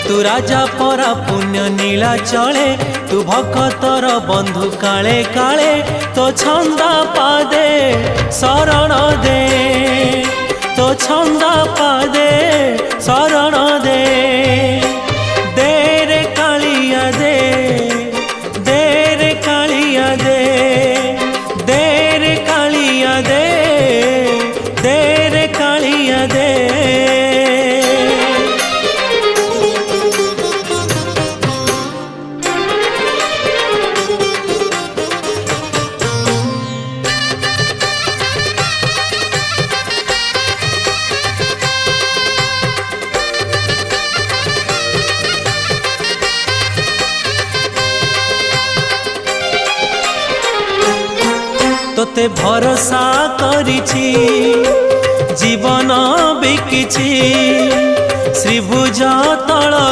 तू राजा परा पुण्य नीला चले तू भक्तर बंधु काले काले तो छंदा पादे शरण दे तो छंदा पादे शरण दे रे कालिया दे रे कालिया दे रे कालिया दे रे कालिया दे। तोते भरोसा करिछि जीवन बिकिछि श्रीभुज तल